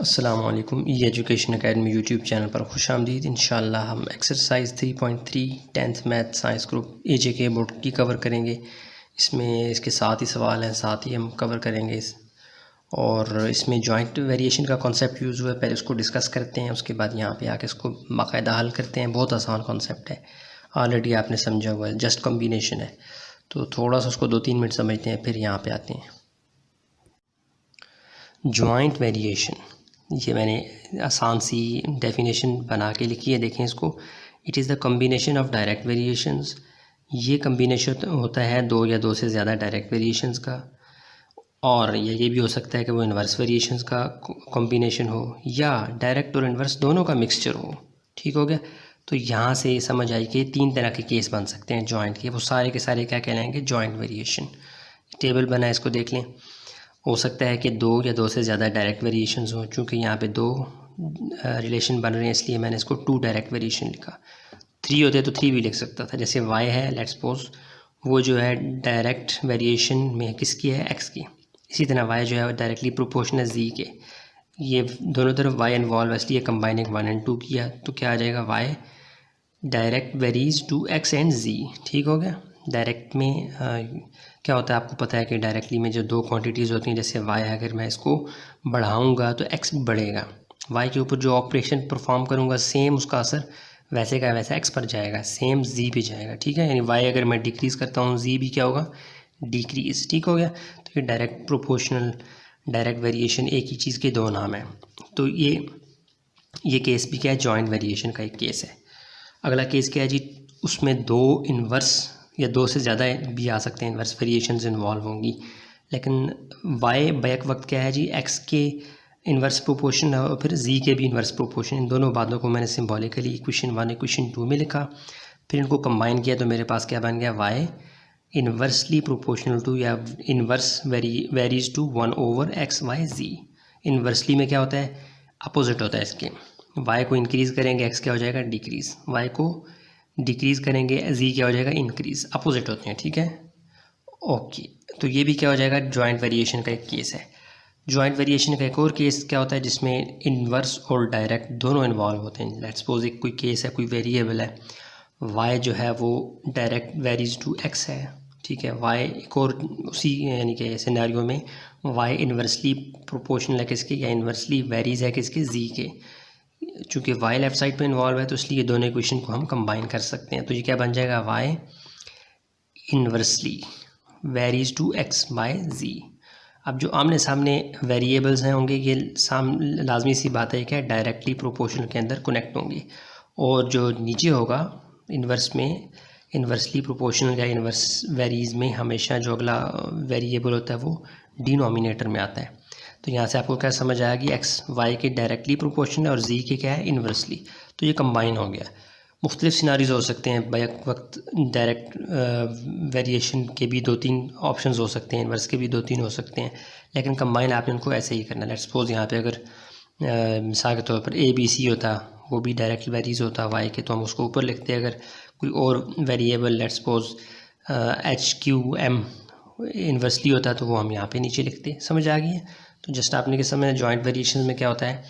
अस्सलाम वालेकुम। ई education academy YouTube channel पर खुशामदीद। इंशाअल्लाह हम exercise 3.3 tenth math science group AJK board की कवर करेंगे। इसमें इसके साथ ही सवाल हैं, साथ ही हम कवर करेंगे और इसमें जॉइंट वेरिएशन का कॉन्सेप्ट यूज़ हुआ है। पहले उसको डिस्कस करते हैं, उसके बाद यहाँ पे आके इसको बाकायदा हल करते हैं। बहुत आसान कॉन्सेप्ट है, ऑलरेडी आपने समझा हुआ है, जस्ट कॉम्बिनेशन है। तो थोड़ा सा उसको 2-3 मिनट समझते हैं, फिर यहाँ पे आते हैं। जॉइंट वेरिएशन, ये मैंने आसान सी डेफिनेशन बना के लिखी है, देखें इसको। It is the combination of direct variations. ये कम्बिनेशन होता है दो या दो से ज़्यादा डायरेक्ट वेरिएशंस का, और ये भी हो सकता है कि वो इन्वर्स वेरिएशंस का कॉम्बिनेशन हो या डायरेक्ट और इन्वर्स दोनों का मिक्सचर हो। ठीक हो गया। तो यहाँ से समझ आई कि 3 तरह के केस बन सकते हैं जॉइंट के। वो सारे के सारे क्या कहलाएंगे? Joint variation. टेबल बना है, इसको देख लें। हो सकता है कि 2 या 2 से ज़्यादा डायरेक्ट वेरिएशंस हों। चूँकि यहाँ पे 2 रिलेशन बन रहे हैं, इसलिए मैंने इसको 2 डायरेक्ट वेरिएशन लिखा। 3 होते तो 3 भी लिख सकता था। जैसे y है, लेट्स सपोज वो जो है डायरेक्ट वेरिएशन में किसकी है? x की। इसी तरह y जो है डायरेक्टली प्रोपोर्शनल है z के। ये दोनों तरफ y इन्वॉल्व है, इसलिए कंबाइनिंग 1 और 2 किया तो क्या आ जाएगा? y direct varies to x and z। ठीक हो गया। डायरेक्ट में क्या होता है, आपको पता है कि डायरेक्टली में जो 2 क्वांटिटीज़ होती हैं, जैसे y अगर मैं इसको बढ़ाऊंगा तो x बढ़ेगा। y के ऊपर जो ऑपरेशन परफॉर्म करूंगा, सेम उसका असर वैसे का वैसा x पर जाएगा, सेम z पे जाएगा। ठीक है, यानी y अगर मैं डिक्रीज़ करता हूँ, z भी क्या होगा? डिक्रीज़। ठीक हो गया। तो ये डायरेक्ट प्रोपोर्शनल डायरेक्ट वेरिएशन एक ही चीज़ के 2 नाम हैं। तो ये केस भी क्या है? जॉइंट वेरिएशन का एक केस है। अगला केस क्या है जी? उसमें 2 इन्वर्स या 2 से ज़्यादा भी आ सकते हैं, इन्वर्स वेरिएशंस इन्वॉल्व होंगी। लेकिन y बैक वक्त क्या है जी? x के इन्वर्स प्रोपोर्शन और फिर z के भी इन्वर्स प्रोपोर्शन। इन दोनों बातों को मैंने सिम्बॉलिकली इक्वेशन 1 इक्वेशन 2 में लिखा, फिर इनको कंबाइन किया तो मेरे पास क्या बन गया? y इन्वर्सली प्रोपोर्शनल टू या inverse varies to 1/x/y/z। Inversely में क्या होता है? अपोजिट होता है इसके। y को इंक्रीज़ करेंगे, x क्या हो जाएगा? डिक्रीज़। y को डिक्रीज़ करेंगे, z क्या हो जाएगा? इंक्रीज़। अपोजिट होते हैं। ठीक है, ओके। तो ये भी क्या हो जाएगा? जॉइंट वेरिएशन का एक केस है। जॉइंट वेरिएशन का एक और केस क्या होता है जिसमें इन्वर्स और डायरेक्ट दोनों इन्वॉल्व होते हैं। लेट्स सपोज एक कोई केस है, कोई वेरिएबल है, y जो है वो डायरेक्ट वेरीज टू x है। ठीक है, y एक और उसी यानी कि सिनेरियो में y इन्वर्सली प्रोपोर्शनल है किसके, या इन्वर्सली वेरीज है किसके? z के। चूँकि y लेफ्ट साइड पे इन्वॉल्व है तो इसलिए दोनों इक्वेशन को हम कंबाइन कर सकते हैं। तो ये क्या बन जाएगा? y inversely varies to x/z। अब जो आमने सामने वेरिएबल्स हैं होंगे, ये लाजमी सी बात है क्या? डायरेक्टली प्रोपोर्शनल के अंदर कनेक्ट होंगे। और जो नीचे होगा इन्वर्स में, इन्वर्सली प्रोपोर्शनल या इन्वर्स वेरीज में हमेशा जो अगला वेरिएबल होता है वो डिनोमिनेटर में आता है। तो यहाँ से आपको क्या समझ आया कि x y के डायरेक्टली प्रोपोर्शनल है और z के क्या है? इन्वर्सली। तो ये कंबाइन हो गया। मुख्तलिफ सिनारीज हो सकते हैं, बैक वक्त डायरेक्ट वेरिएशन के भी 2-3 ऑप्शंस हो सकते हैं, इन्वर्स के भी 2-3 हो सकते हैं, लेकिन कंबाइन आपने उनको ऐसे ही करना है। लेट्स सपोज यहाँ पे अगर मिसाल के तौर पर ABC होता, वो भी डायरेक्ट वेरीज होता y के, तो हम उसको ऊपर लिखते हैं। अगर कोई और variable let's suppose HQM inversely होता तो वो हम यहाँ पे नीचे लिखते। समझ आ गई है? तो जस्ट आपने के समय जॉइंट वेरिएशन में क्या होता है?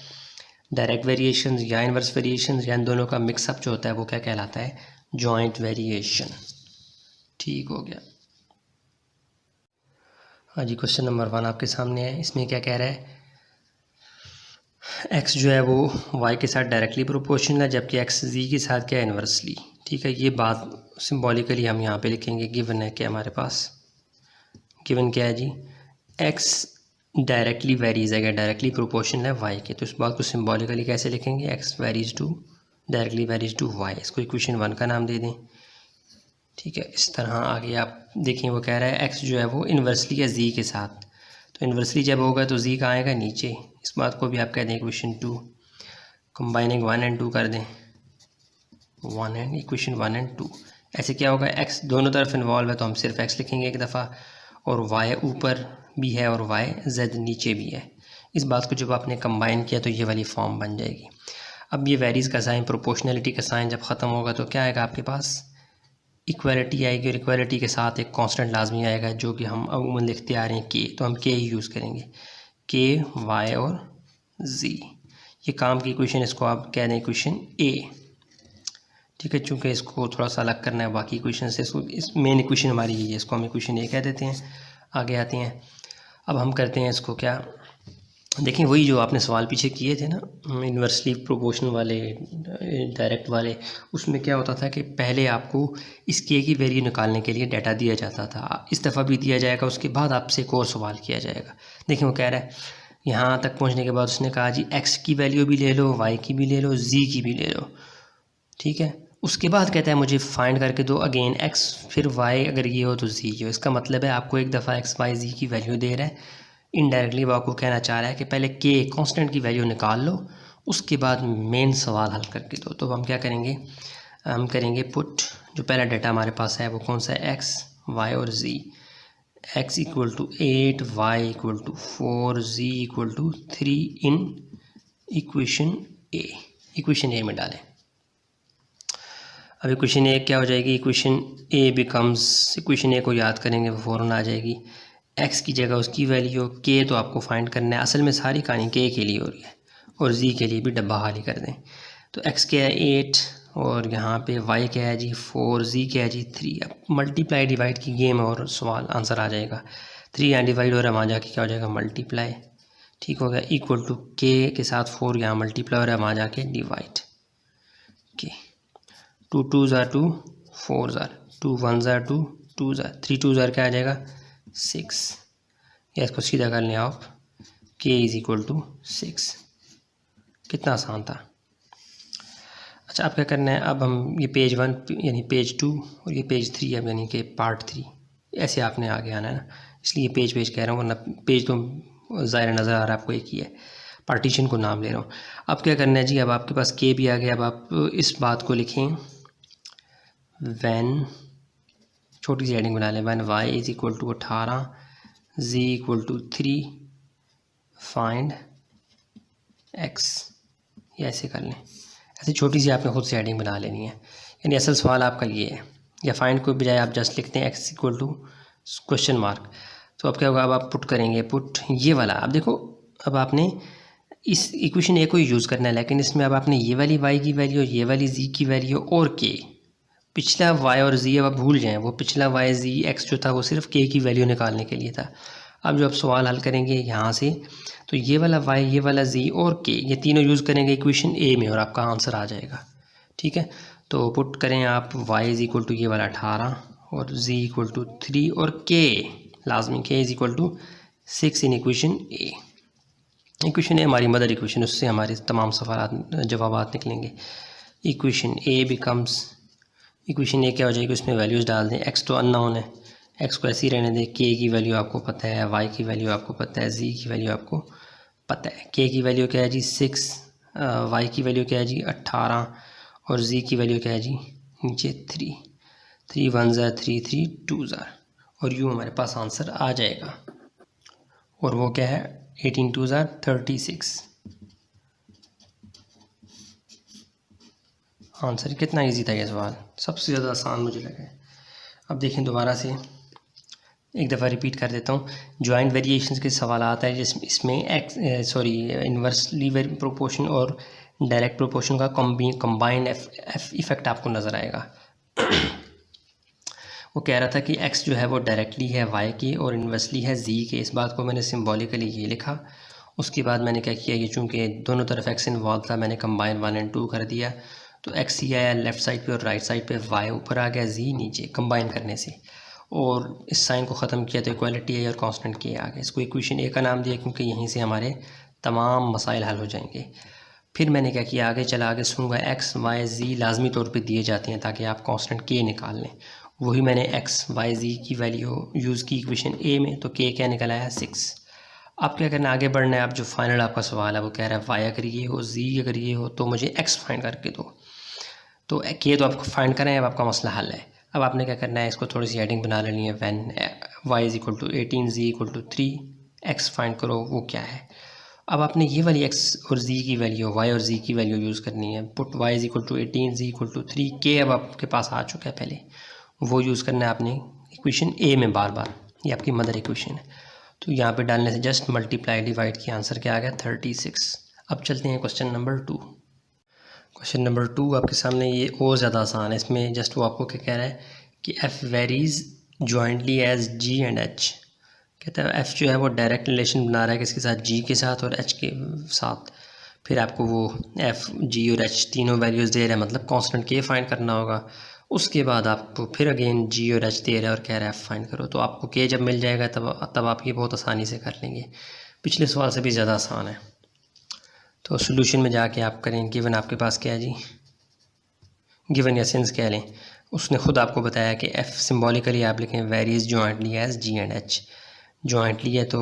डायरेक्ट वेरिएशन या इन्वर्स वेरिएशन या इन दोनों का मिक्सअप जो होता है वो क्या कहलाता है? Joint variation. ठीक हो गया। हाँ जी, क्वेश्चन नंबर 1 आपके सामने है। इसमें क्या कह रहा है? x जो है वो y के साथ डायरेक्टली प्रोपोर्शनल है, जबकि x z के साथ क्या है? इन्वर्सली। ठीक है, ये बात सिम्बॉलिकली हम यहाँ पे लिखेंगे। गिवन है क्या हमारे पास? गिवन क्या है जी? x डायरेक्टली वेरीज है, डायरेक्टली प्रोपोर्शनल है y के, तो इस बात को सिम्बॉलिकली कैसे लिखेंगे? x varies to directly varies to y। इसको इक्वेशन 1 का नाम दे दें। ठीक है, इस तरह आगे आप देखें, वो कह रहा है x जो है वो इन्वर्सली है z के साथ। तो इन्वर्सली जब होगा तो z कहाँ आएगा? नीचे। इस बात को भी आप कह दें इक्वेशन 2। कंबाइनिंग 1 और 2 कर दें, 1 एंड इक्वेशन 1 और 2। ऐसे क्या होगा? x दोनों तरफ इन्वॉल्व है तो हम सिर्फ x लिखेंगे एक दफ़ा, और y ऊपर भी है और z नीचे भी है। इस बात को जब आपने कंबाइन किया तो ये वाली फॉर्म बन जाएगी। अब ये वेरीज का साइन, प्रोपोर्शनलिटी का साइन जब ख़त्म होगा तो क्या आएगा आपके पास? इक्वालिटी आएगी, और इक्वालिटी के साथ एक कांस्टेंट लाजमी आएगा जो कि हम अमूमन लिखते आ रहे हैं k, तो हम k ही यूज़ करेंगे। k y और जी। ये काम की इक्वेशन, इसको आप कह दें इक्वेशन ए। ठीक है, चूँकि इसको थोड़ा सा अलग करना है बाकी इक्वेशन से, इसको इस मेन इक्वेशन हमारी ये है, इसको हम इक्वेशन ए कह देते हैं। आगे आते हैं, अब हम करते हैं इसको क्या, देखें वही जो आपने सवाल पीछे किए थे ना इन्वर्सली प्रोपोर्शनल वाले, डायरेक्ट वाले, उसमें क्या होता था कि पहले आपको इस के की वैल्यू निकालने के लिए डाटा दिया जाता था, इस दफ़ा भी दिया जाएगा, उसके बाद आपसे एक और सवाल किया जाएगा। देखें वो कह रहा है यहाँ तक पहुँचने के बाद उसने कहा जी एक्स की वैल्यू भी ले लो, वाई की भी ले लो, जी की भी ले लो। ठीक है, उसके बाद कहता है मुझे फाइंड करके दो अगेन एक्स फिर वाई, अगर ये हो तो जी हो। इसका मतलब है आपको एक दफ़ा एक्स वाई जी की वैल्यू दे रहा है, इनडायरेक्टली वो आपको कहना चाह रहा है कि पहले के कांस्टेंट की वैल्यू निकाल लो, उसके बाद मेन सवाल हल करके दो। तो हम क्या करेंगे, हम करेंगे पुट, जो पहला डाटा हमारे पास है वो कौन सा है, एक्स वाई और z. X equal to 8, y equal to 4, z equal to 3 in equation A. Equation A में डालें। अब इक्वेशन ए क्या हो जाएगी, equation A becomes, equation A को याद करेंगे वो फ़ौरन आ जाएगी। एक्स की जगह उसकी वैल्यू, के तो आपको फाइंड करना है, असल में सारी कहानी के लिए हो रही है, और जी के लिए भी डब्बा खाली कर दें। तो एक्स क्या है 8, और यहाँ पे वाई क्या है जी 4, जी क्या है जी 3। अब मल्टीप्लाई डिवाइड की गेम और सवाल आंसर आ जाएगा। 3 यहाँ डिवाइड हो रहा है, वहाँ जाके क्या हो जाएगा मल्टीप्लाई। ठीक हो गया, इक्वल टू के साथ 4 यहाँ मल्टीप्लाई हो रहा है, वहाँ जाके डिवाइड। के 2 2s are 2, 4s are 2 1s are 2, 2s are 3, 2s are क्या आ जाएगा 6। या इसको सीधा कर लें आप, k इज़ इक्वल टू 6। कितना आसान था। अच्छा, अब क्या करना है, अब हम ये पेज 1 यानी पेज 2 और ये पेज 3 अब यानी कि पार्ट 3, ऐसे आपने आगे आना है ना, इसलिए पेज कह रहा हूँ, वरना पेज तो ज़ाहिर नज़र आ रहा है आपको एक ही है, पार्टीशन को नाम ले रहा हूँ। अब क्या करना है जी, अब आपके पास के भी आ गया, अब आप इस बात को लिखें वैन, छोटी सी हेडिंग बना लें, when Y is equal to 18, ji equal to 3, find X. या ऐसे कर लें, ऐसी छोटी सी आपने खुद से हेडिंग बना लेनी है, यानी असल सवाल आपका ये है। या फाइंड को बजाय आप जस्ट लिखते हैं X equal to question mark. तो अब क्या होगा, अब आप पुट करेंगे, पुट ये वाला, अब देखो अब आपने इस इक्वेशन ए को यूज़ करना है, लेकिन इसमें अब आपने ये वाली वाई की वैल्यू, ये वाली जी की वैल्यू और के, पिछला वाई और जी अब आप भूल जाएं, वो पिछला वाई जी एक्स जो था वो सिर्फ के की वैल्यू निकालने के लिए था। अब जो आप सवाल हल करेंगे यहाँ से, तो ये वाला वाई, ये वाला जी और के, ये तीनों यूज़ करेंगे इक्वेशन ए में और आपका आंसर आ जाएगा। ठीक है, तो पुट करें आप वाई इज़ इक्वल टू ये वाला 18 और जी इक्वल टू 3 और के लाजमी k is equal to 6 in equation A. Equation A हमारी मदर इक्वेशन, उससे हमारे तमाम सवाल जवाबात निकलेंगे। इक्वेशन ए बिकम्स, इक्वेशन ए क्या हो जाएगी, उसमें वैल्यूज़ डाल दें। एक्स तो अननोन है, एक्स को ऐसे ही रहने दें। के की वैल्यू आपको पता है, वाई की वैल्यू आपको पता है, जी की वैल्यू आपको पता है। के की वैल्यू क्या है जी 6, वाई की वैल्यू क्या है जी 18 और जी की वैल्यू क्या है जी नीचे 3। 3 1s are 3, 3 2s are, और यूँ हमारे पास आंसर आ जाएगा। और वो क्या है 18 2s are 36। आंसर कितना इजी था ये सवाल, सबसे ज़्यादा आसान मुझे लगा है। अब देखें दोबारा से एक दफ़ा रिपीट कर देता हूँ। जॉइंट वेरिएशंस के सवाल आता है जिसमें इसमें इन्वर्सली प्रोपोर्शन और डायरेक्ट प्रोपोर्शन का कंबाइंड इफेक्ट आपको नज़र आएगा। वो कह रहा था कि x जो है वो डायरेक्टली है y की और इन्वर्सली है z के। इस बात को मैंने सिम्बॉलिकली ये लिखा। उसके बाद मैंने क्या किया, ये चूँकि दोनों तरफ x इन्वॉल्व था, मैंने कंबाइन 1 और 2 कर दिया। तो x ही आया लेफ़्ट साइड पे और राइट साइड पे, y ऊपर आ गया, z नीचे, कंबाइन करने से। और इस साइन को ख़त्म किया तो इक्वालिटी है और कांस्टेंट के आ गया। इसको इक्वेशन ए का नाम दिया क्योंकि यहीं से हमारे तमाम मसाइल हल हो जाएंगे। फिर मैंने क्या किया, आगे चला आगे सुनूंगा एक्स वाई जी लाजमी तौर पे दिए जाते हैं ताकि आप कांस्टेंट के निकाल लें। वही मैंने एक्स वाई जी की वैल्यू यूज़ की इक्वेशन ए में, तो के क्या निकल आया 6। अब क्या करना है, आगे बढ़ना है। अब जो फाइनल आपका सवाल है वो कह रहा है वाई अगर ये हो, जी अगर ये हो तो मुझे एक्स फाइंड करके दो। तो के तो आपको फाइंड करें, अब आपका मसला हल है। अब आपने क्या करना है, इसको थोड़ी सी हेडिंग बना लेनी है। When Y is equal to 18, ji equal to 3, X find करो वो क्या है। अब आपने ये वाली एक्स और जी की वैल्यू, वाई और जी की वैल्यू यूज़ करनी है। Put y is equal to 18, ji equal to 3, के अब आपके पास आ चुका है पहले, वो यूज़ करना है आपने इक्वेशन ए में बार बार। ये आपकी मदर इक्वेशन है। तो यहाँ पे डालने से जस्ट मल्टीप्लाई डिवाइड की आंसर क्या आ गया 36। अब चलते हैं क्वेश्चन नंबर 2। क्वेश्चन नंबर 2 आपके सामने ये और ज़्यादा आसान है। इसमें जस्ट वो आपको क्या कह रहा है कि f varies jointly as g and h. कहता है एफ़ जो है वो डायरेक्ट रिलेशन बना रहा है किसके साथ, जी के साथ और एच के साथ। फिर आपको वो एफ़, जी और एच तीनों वैल्यूज़ दे रहा है, मतलब कांस्टेंट के फाइंड करना होगा। उसके बाद आपको फिर अगेन जी और एच दे रहा है और कह रहा है एफ़ फाइंड करो। तो आपको के जब मिल जाएगा तब आप ये बहुत आसानी से कर लेंगे। पिछले सवाल से भी ज़्यादा आसान है। तो सोल्यूशन में जाके आप करें। गिवन आपके पास क्या है जी, गिवन या सिंस कह लें, उसने खुद आपको बताया कि एफ़ सिम्बॉलिकली आप लिखें varies jointly as g and h. Jointly है तो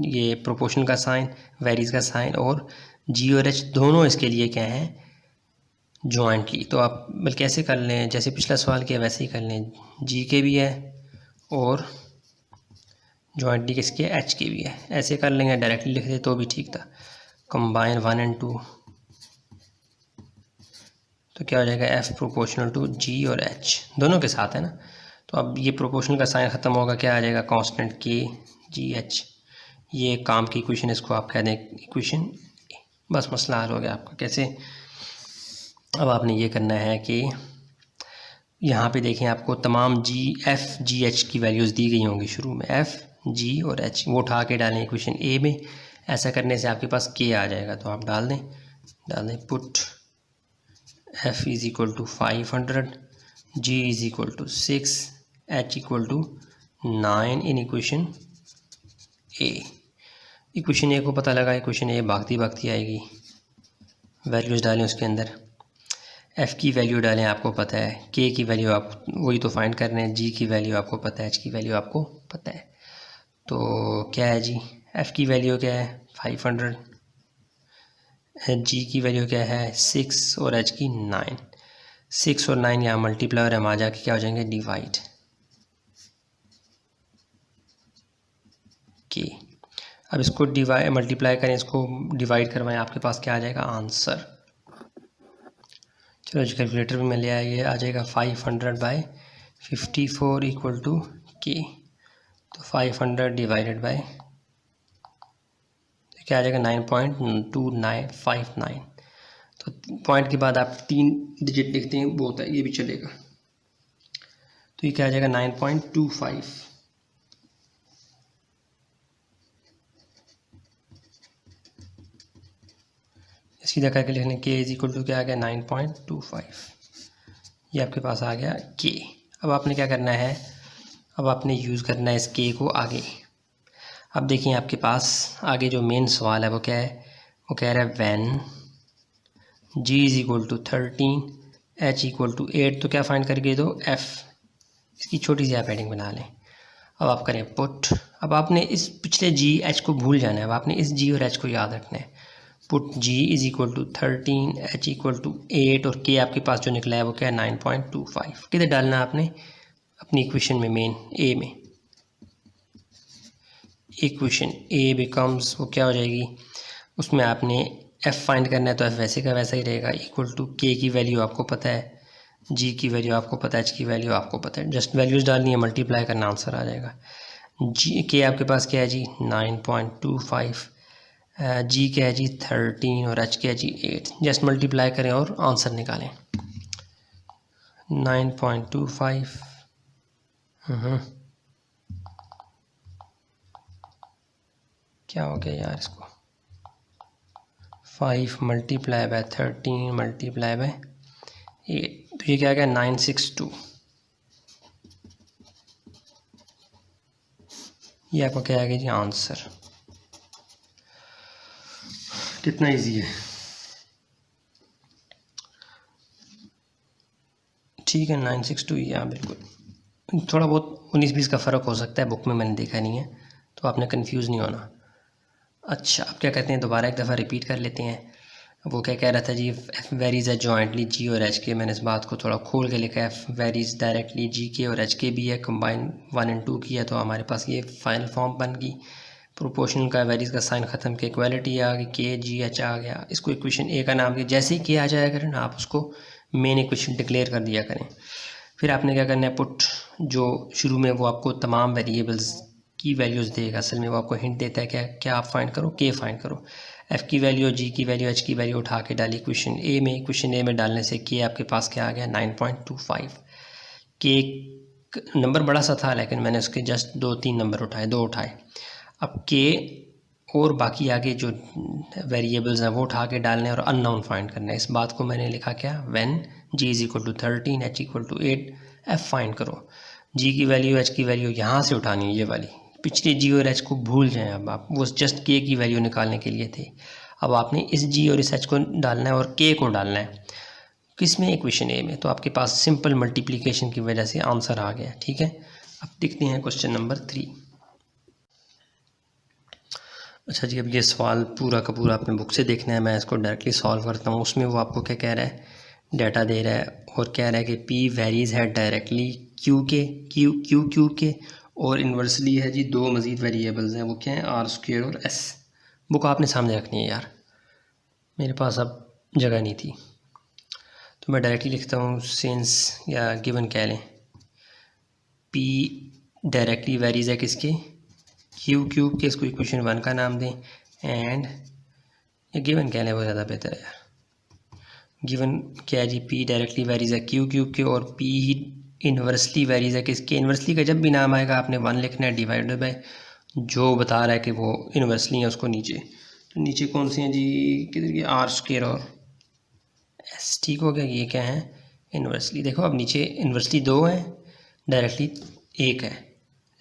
ये प्रोपोर्शन का साइन, वेरीज का साइन, और जी और एच दोनों इसके लिए क्या हैं, जॉइंटली। तो आप बल्कि ऐसे कर लें जैसे पिछला सवाल किया वैसे ही कर लें, जी के भी है और जॉइंटली किसके, एच के भी है। ऐसे कर लेंगे, डायरेक्टली लिख दे तो भी ठीक था। कंबाइन 1 और 2 तो क्या हो जाएगा, एफ प्रोपोर्शनल टू जी और एच दोनों के साथ है ना। तो अब ये प्रोपोर्शनल का साइन ख़त्म होगा, क्या आ जाएगा, कांस्टेंट के जी एच। ये काम की इक्वेशन, इसको आप कह दें इक्वेशन, बस मसला हल हो गया आपका। कैसे, अब आपने ये करना है कि यहाँ पे देखें आपको तमाम जी एफ़ जी एच की वैल्यूज़ दी गई होंगी शुरू में, एफ़ जी और एच, वो उठा के डालें इक्वेशन ए में। ऐसा करने से आपके पास के आ जाएगा, तो आप डाल दें put f is equal to 500, g is equal to 6, h equal to 9 in equation A. Equation A को पता लगा, इक्वेशन ए भागती आएगी। वैल्यूज़ डालें उसके अंदर, एफ़ की वैल्यू डालें, आपको पता है, के की वैल्यू आप वही तो फाइंड कर रहे हैं, जी की वैल्यू आपको पता है, एच की वैल्यू आपको पता है। तो क्या है जी, एफ़ की वैल्यू क्या है 500, जी की वैल्यू क्या है 6 और एच की 9। 6 और 9 यहाँ मल्टीप्लाई और हम आ जाके क्या हो जाएंगे, डिवाइड के। अब इसको मल्टीप्लाई करें, इसको डिवाइड करवाएं, आपके पास क्या आ जाएगा, आंसर। चलो जी कैलकुलेटर में ले आइए, आ जाएगा 500/54 इक्वल टू के। तो 500 डिवाइडेड बाय तो क्या आ जाएगा 9.2959। तो पॉइंट के बाद आप 3 डिजिट लिखते हैं, वो होता है, ये भी चलेगा। तो ये क्या आ जाएगा 9.25। सीधा करके लिखने के इज इक्वल टू क्या आ गया 9.25। ये आपके पास आ गया के। अब आपने क्या करना है, अब आपने यूज़ करना है इस के को आगे। अब देखिए आपके पास आगे जो मेन सवाल है वो क्या है, वो कह रहा है when g is equal to 13, h equal to 8। तो क्या फाइंड करके दो, एफ़। इसकी छोटी सी आप हेडिंग बना लें। अब आप करें पुट। अब आपने इस पिछले जी एच को भूल जाना है, अब आपने इस जी और एच को याद रखना है। Put g is equal to 13, h equal to 8 और के आपके पास जो निकला है वो क्या है 9.25। किधर डालना है आपने, अपनी इक्वेशन में, मेन ए में। इक्वेशन ए बिकम्स, वो क्या हो जाएगी, उसमें आपने एफ़ फाइंड करना है, तो एफ़ वैसे का वैसा ही रहेगा, इक्वल टू के की वैल्यू आपको पता है, जी की वैल्यू आपको पता है, एच की वैल्यू आपको पता है, जस्ट वैल्यूज़ डालनी है, मल्टीप्लाई करना, आंसर आ जाएगा। जी के आपके पास क्या है जी 9.25, जी क्या है जी 13 और एच क्या है जी 8। जस्ट मल्टीप्लाई करें और आंसर निकालें 9.25। क्या हो गया यार, इसको 5 मल्टीप्लाई बाय 13 मल्टीप्लाई बाय 8, तो ये क्या आ गया 962। ये आपका क्या आ गया जी आंसर। कितना इजी है, ठीक है 962। हाँ बिल्कुल, थोड़ा बहुत 19-20 का फ़र्क हो सकता है, बुक में मैंने देखा नहीं है, तो आपने कंफ्यूज नहीं होना। अच्छा, अब क्या कहते हैं, दोबारा एक दफ़ा रिपीट कर लेते हैं। वो क्या कह रहा था जी, एफ वेरीज है जॉइंटली जी और एच के। मैंने इस बात को थोड़ा खोल के लिखा है, एफ वेरीज डायरेक्टली जी के और एच के भी है, कंबाइन 1 और 2 की है, तो हमारे पास ये फाइनल फॉर्म बन गई। प्रोपोर्शनल का वेरीज का साइन ख़त्म के, इक्वालिटी आ गई, के जी एच आ गया। इसको इक्वेशन ए का नाम दिया, जैसे ही के आ जाया करें ना आप उसको मेन इक्वेशन डिक्लेयर कर दिया करें। फिर आपने क्या करना है, पुट जो शुरू में वो आपको तमाम वेरिएबल्स की वैल्यूज़ देगा। असल में वो आपको हिंट देता है क्या आप फाइंड करो, के फाइंड करो। एफ़ की वैल्यू, जी की वैल्यू, एच की वैल्यू उठा के डाली क्वेश्चन ए में। क्वेश्चन ए में डालने से के आपके पास क्या आ गया 9.25। के नंबर बड़ा सा था लेकिन मैंने उसके जस्ट 2-3 नंबर उठाए, 2 उठाए। अब के और बाकी आगे जो वेरिएबल्स हैं वो उठा के डालने और अननोन फाइंड करना है। इस बात को मैंने लिखा क्या, when ji is equal to 13, h equal to 8, F find करो। जी की वैल्यू, एच की वैल्यू यहाँ से उठानी है, ये वाली। पिछले जी और एच को भूल जाएं अब आप, वो जस्ट के की वैल्यू निकालने के लिए थे। अब आपने इस जी और इस एच को डालना है और के को डालना है। किस में, इक्वेशन ए में। तो आपके पास सिंपल मल्टीप्लिकेशन की वजह से आंसर आ गया। ठीक है, अब देखते हैं क्वेश्चन नंबर 3। अच्छा जी, अब ये सवाल पूरा का पूरा अपने बुक से देखना है, मैं इसको डायरेक्टली सॉल्व करता हूँ। उसमें वो आपको क्या कह रहा है, डाटा दे रहा है और कह रहा है कि पी वेरीज है डायरेक्टली क्यू के और इन्वर्सली है जी 2 मज़ीद वेरिएबल्स हैं, वो क्या हैं, आर स्क्वायर और एस। बुक आपने सामने रखनी है यार, मेरे पास अब जगह नहीं थी, तो मैं डायरेक्टली लिखता हूँ सिंस या गिवन कह लें, पी डायरेक्टली वेरीज है किसके, क्यू क्यूब के। इसको इक्वेशन 1 का नाम दें एंड ये गिवन कह लें, वो ज़्यादा बेहतर है यार। गिवन क्या है जी, पी डायरेक्टली वेरीज है क्यू क्यूब के और पी इन्वर्सली वेरीज है किसके। इन्वर्सली का जब भी नाम आएगा आपने 1 लिखना है डिवाइडेड बाय जो बता रहा है कि वो इन्वर्सली है उसको नीचे। तो नीचे कौन से हैं जी, किधर की, आर स्क्वायर और एस। ठीक हो गया, ये क्या है, इन्वर्सली। देखो अब नीचे इन्वर्सली 2 है, डायरेक्टली 1 है,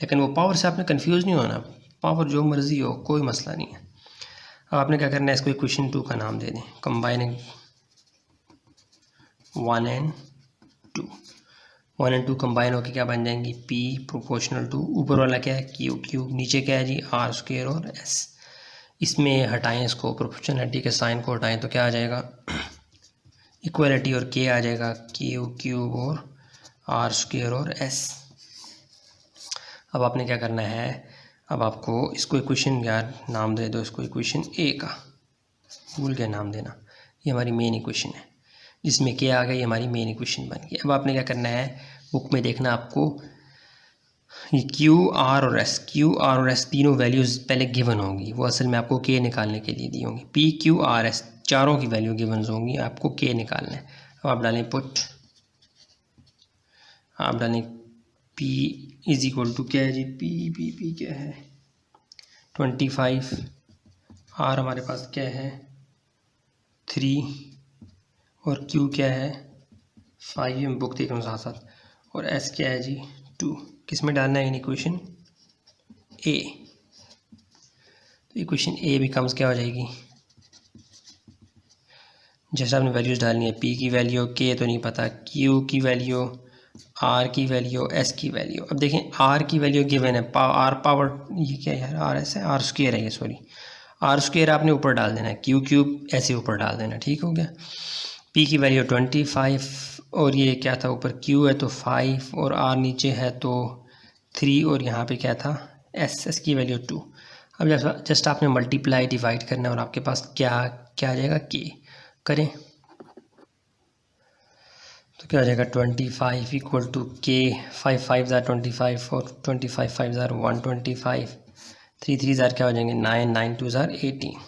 लेकिन वो पावर से आपने कंफ्यूज नहीं होना, पावर जो मर्ज़ी हो, कोई मसला नहीं है। अब आपने क्या करना है, इसको इक्वेशन 2 का नाम दे दें, कंबाइनिंग 1 एंड 2। 1 एंड 2 कंबाइन होकर क्या बन जाएंगी, P प्रोपोर्शनल टू, ऊपर वाला क्या है क्यू क्यूब, नीचे क्या है जी आर स्क्वायर और एस। इसमें हटाएं इसको, प्रोपोर्शनलिटी के साइन को हटाएं तो क्या आ जाएगा, इक्वलिटी और के आ जाएगा, क्यू क्यूब और आर स्क्वायर और एस। अब आपने क्या करना है, अब आपको इसको इक्वेशन यार नाम दे दो, इसको इक्वेशन ए का, भूल गया नाम देना। ये हमारी मेन इक्वेशन है जिसमें क्या आ गया, ये हमारी मेन इक्वेशन बन गई। अब आपने क्या करना है, बुक में देखना आपको ये क्यू आर और एस तीनों वैल्यूज़ पहले गिवन होंगी, वो असल में आपको के निकालने के लिए दी होंगी। पी क्यू आर एस चारों की वैल्यू गिवन होंगी, आपको के निकालना है। अब आप डालें पुट, आप डालें P इज इक्वल टू क्या है जी, पी क्या है 25, आर हमारे पास क्या है 3 और Q क्या है 5, हम बुक देख रहा हूँ साथ साथ, और S क्या है जी 2। किस में डालना है इन इक्वेशन A। तो इक्वेशन A बिकम्स क्या हो जाएगी, जैसे आपने वैल्यूज़ डालनी है, P की वैल्यू, K तो नहीं पता, Q की वैल्यू, R की वैल्यू, S की वैल्यू। अब देखें R की वैल्यू गिवन है, R पावर, ये क्या है यार, आर एस है, आर स्क्वायर है ये, सॉरी आर स्क्वायर आपने ऊपर डाल देना है, क्यू क्यूब ऐसे ऊपर डाल देना, ठीक हो गया। P की वैल्यू 25 और ये क्या था, ऊपर Q है तो 5 और R नीचे है तो 3 और यहाँ पे क्या था S की वैल्यू 2। अब जस्ट आपने मल्टीप्लाई डिवाइड करना है और आपके पास क्या आ जाएगा, K करें तो क्या हो जाएगा 25 इक्वल टू के, 5 5 ज़ार 25 और 25 5 ज़ार 125, 3 3 ज़ार क्या हो जाएंगे 9, 9 2 ज़ार 18।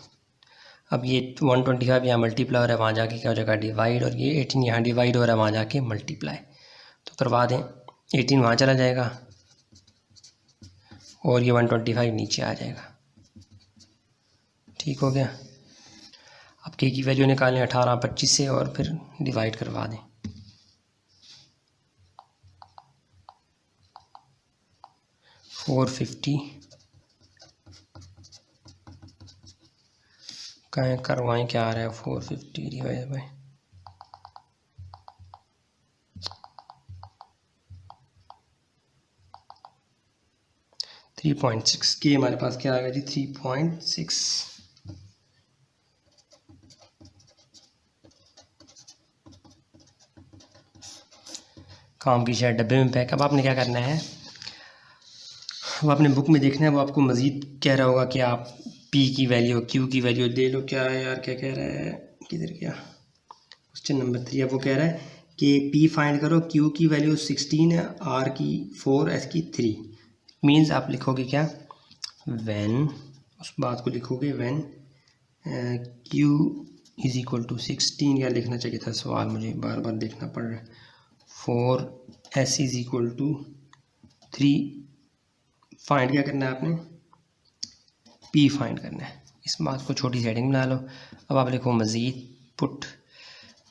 अब ये 125 यहाँ मल्टीप्लाई हो रहा है, वहाँ जाके क्या हो जाएगा डिवाइड, और ये 18 यहाँ डिवाइड हो रहा है, वहाँ जाके मल्टीप्लाई। तो करवा दें, 18 वहाँ चला जाएगा और ये 125 नीचे आ जाएगा, ठीक हो गया। अब के की वैल्यू निकालें 18 25 से और फिर डिवाइड करवा दें। 450 कहें करवाएं, क्या आ रहा है 450 डिवाइड बाय 3.6 के हमारे पास क्या आ गया जी 3.6। काम की शायद डब्बे में पैक। अब आपने क्या करना है, अब आपने बुक में देखना है, वो आपको मज़ीद कह रहा होगा कि आप P की वैल्यू Q की वैल्यू दे लो। क्या है यार, क्या कह रहा है, किधर गया क्वेश्चन नंबर 3। अब वो कह रहा है कि P फाइंड करो, Q की वैल्यू 16 है, R की 4, S की 3। मीन्स आप लिखोगे क्या, व्हेन, उस बात को लिखोगे when Q is equal to 16, या लिखना चाहिए था, सवाल मुझे बार बार देखना पड़ रहा है, for S is equal to 3, find क्या करना है आपने, P फाइंड करना है। इस बात को छोटी सी हेडिंग बना लो। अब आप लिखो मज़ीद put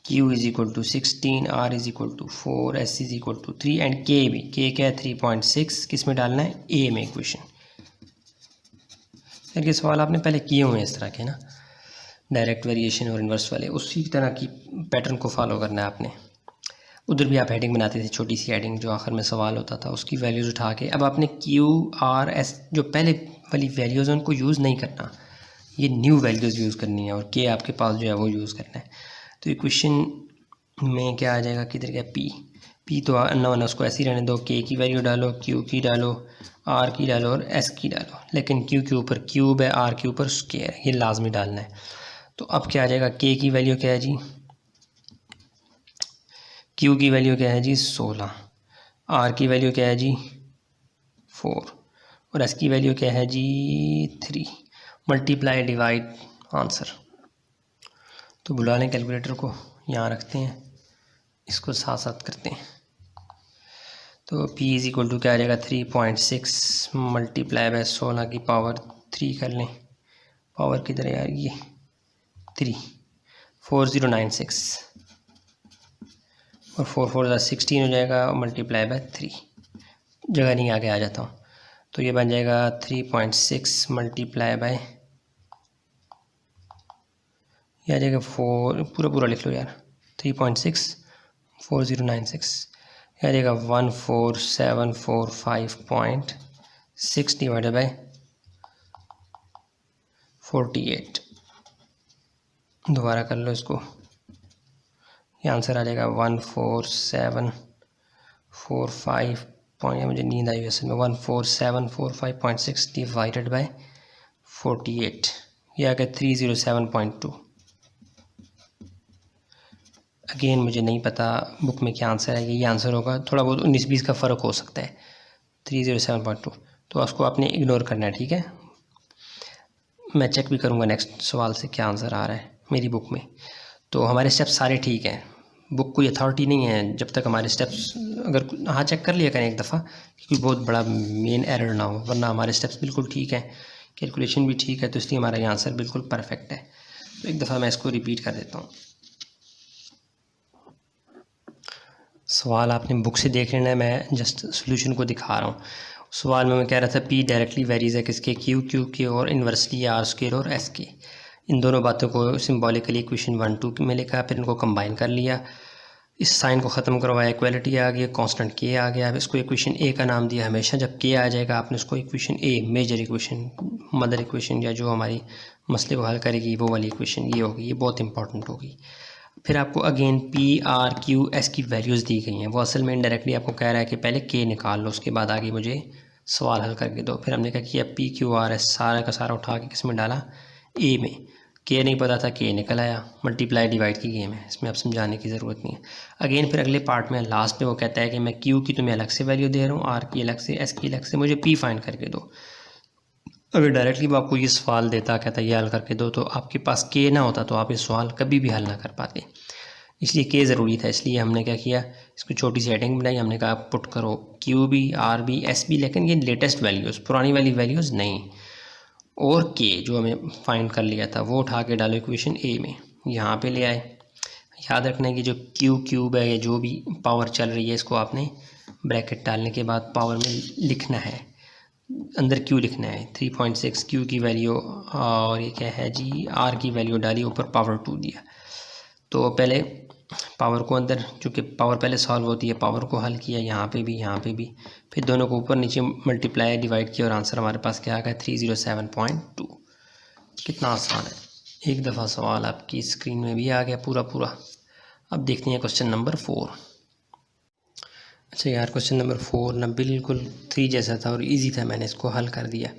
Q is equal to 16, R is equal to 4, S is equal to 3 and K भी, K क्या है 3.6, किस में डालना है, A में इक्वेशन। फिर ये सवाल आपने पहले किए हुए हैं इस तरह के ना, डायरेक्ट वेरिएशन और इन्वर्स वाले, उसी तरह की पैटर्न को फॉलो करना है आपने। उधर भी आप हेडिंग बनाते थे, छोटी सी हेडिंग जो आखिर में सवाल होता था, उसकी वैल्यूज़ उठा के अब आपने Q R S जो पहले वाली वैल्यूज़ हैं उनको यूज़ नहीं करना, ये न्यू वैल्यूज़ यूज़ करनी है, और K आपके पास जो है वो यूज़ करना है। तो इक्वेशन में क्या आ जाएगा, किधर गया P तो अननोन है, उसको ऐसे ही रहने दो, K की वैल्यू डालो, Q की डालो, R की डालो और S की डालो, लेकिन Q के ऊपर क्यूब है, R के ऊपर स्क्वायर है, ये लाजमी डालना है। तो अब क्या आ जाएगा, K की वैल्यू क्या है जी, Q की वैल्यू क्या है जी 16, R की वैल्यू क्या है जी 4 और S की वैल्यू क्या है जी 3, मल्टीप्लाई डिवाइड आंसर। तो बुला लें कैलकुलेटर को, यहाँ रखते हैं, इसको साथ साथ करते हैं। तो P इज़ इक्वल टू क्या आ जाएगा 3.6 मल्टीप्लाई बाय 16 की पावर 3 कर लें, पावर किधर है यार, ये 3, 4096 और 4 4 16 हो जाएगा, मल्टीप्लाई बाय 3, जगह नहीं आगे आ जाता हूँ। तो ये बन जाएगा 3.6 मल्टीप्लाई बाय, यह आ जाएगा 4, पूरा लिख लो यार, 3.6 4096, यह आ जाएगा 14745.6 डिवाइडेड बाय 48। दोबारा कर लो इसको, ये आंसर आ जाएगा 14745 पॉइंट, मुझे नींद आई वैसे में, 14745.6 डिवाइडेड बाय 48, ये आ गया 307.2। अगेन मुझे नहीं पता बुक में क्या आंसर है, ये आंसर होगा, थोड़ा बहुत 19-20 का फ़र्क हो सकता है, 307.2, तो उसको आपने इग्नोर करना है, ठीक है। मैं चेक भी करूँगा नेक्स्ट सवाल से क्या आंसर आ रहा है मेरी बुक में। तो हमारे स्टेप्स सारे ठीक हैं, बुक कोई अथॉरिटी नहीं है, जब तक हमारे स्टेप्स अगर हाँ चेक कर लिया करें एक दफ़ा कि कोई बहुत बड़ा मेन एरर ना हो, वरना हमारे स्टेप्स बिल्कुल ठीक हैं, कैलकुलेशन भी ठीक है, तो इसलिए हमारा ये आंसर बिल्कुल परफेक्ट है। तो एक दफ़ा मैं इसको रिपीट कर देता हूँ। सवाल आपने बुक से देख लेना है, मैं जस्ट सोल्यूशन को दिखा रहा हूँ। सवाल में मैं कह रहा था P डायरेक्टली वेरीज है किसके, Q के, और इन्वर्सली R स्क्वायर और S के। इन दोनों बातों को सिंबॉलिकली इक्वेशन 1 2 में लिखा, फिर इनको कंबाइन कर लिया, इस साइन को ख़त्म करवाया, इक्वालिटी आ गई, कांस्टेंट K आ गया, अब इसको इक्वेशन A का नाम दिया। हमेशा जब K आ जाएगा आपने उसको equation A, major equation, mother equation, या जो हमारी मसले को हल करेगी वो वाली इक्वेशन ये होगी, ये बहुत इंपॉर्टेंट होगी। फिर आपको again P R Q S की वैल्यूज़ दी गई हैं, वो असल में इनडायरेक्टली आपको कह रहा है कि पहले K निकाल लो, उसके बाद आगे मुझे सवाल हल करके दो। फिर हमने क्या किया, P Q R S सारा का सारा उठा के किस में डाला, A में। K नहीं पता था, K निकल आया, मल्टीप्लाई डिवाइड की गेम है, इसमें अब समझाने की ज़रूरत नहीं है। अगेन फिर अगले पार्ट में लास्ट में वो कहता है कि मैं Q की तुम्हें अलग से वैल्यू दे रहा हूँ, R की अलग से, S की अलग से, मुझे P फाइंड करके दो। अगर डायरेक्टली वो आपको ये सवाल देता, कहता ये हल करके दो, तो आपके पास K ना होता तो आप ये सवाल कभी भी हल ना कर पाते, इसलिए K ज़रूरी था। इसलिए हमने क्या किया, इसको छोटी सी हेडिंग बनाई, हमने कहा पुट करो Q भी R भी S भी, लेकिन ये लेटेस्ट वैल्यूज़, पुरानी वाली वैल्यूज़ नहीं, और K जो हमें फाइंड कर लिया था वो उठा के डालो इक्वेशन A में, यहाँ पे ले आए। याद रखना है कि जो Q क्यूब है, जो भी पावर चल रही है, इसको आपने ब्रैकेट डालने के बाद पावर में लिखना है, अंदर Q लिखना है, 3.6 Q की वैल्यू, और ये क्या है जी R की वैल्यू डाली, ऊपर पावर 2 दिया। तो पहले पावर को अंदर, चूँकि पावर पहले सॉल्व होती है, पावर को हल किया, यहाँ पे भी, फिर दोनों को ऊपर नीचे मल्टीप्लाई डिवाइड किया, और आंसर हमारे पास क्या आ गया 307.2। कितना आसान है, एक दफ़ा सवाल आपकी स्क्रीन में भी आ गया पूरा। अब देखते हैं क्वेश्चन नंबर 4। अच्छा यार, क्वेश्चन नंबर 4 ना बिल्कुल 3 जैसा था और इजी था, मैंने इसको हल कर दिया।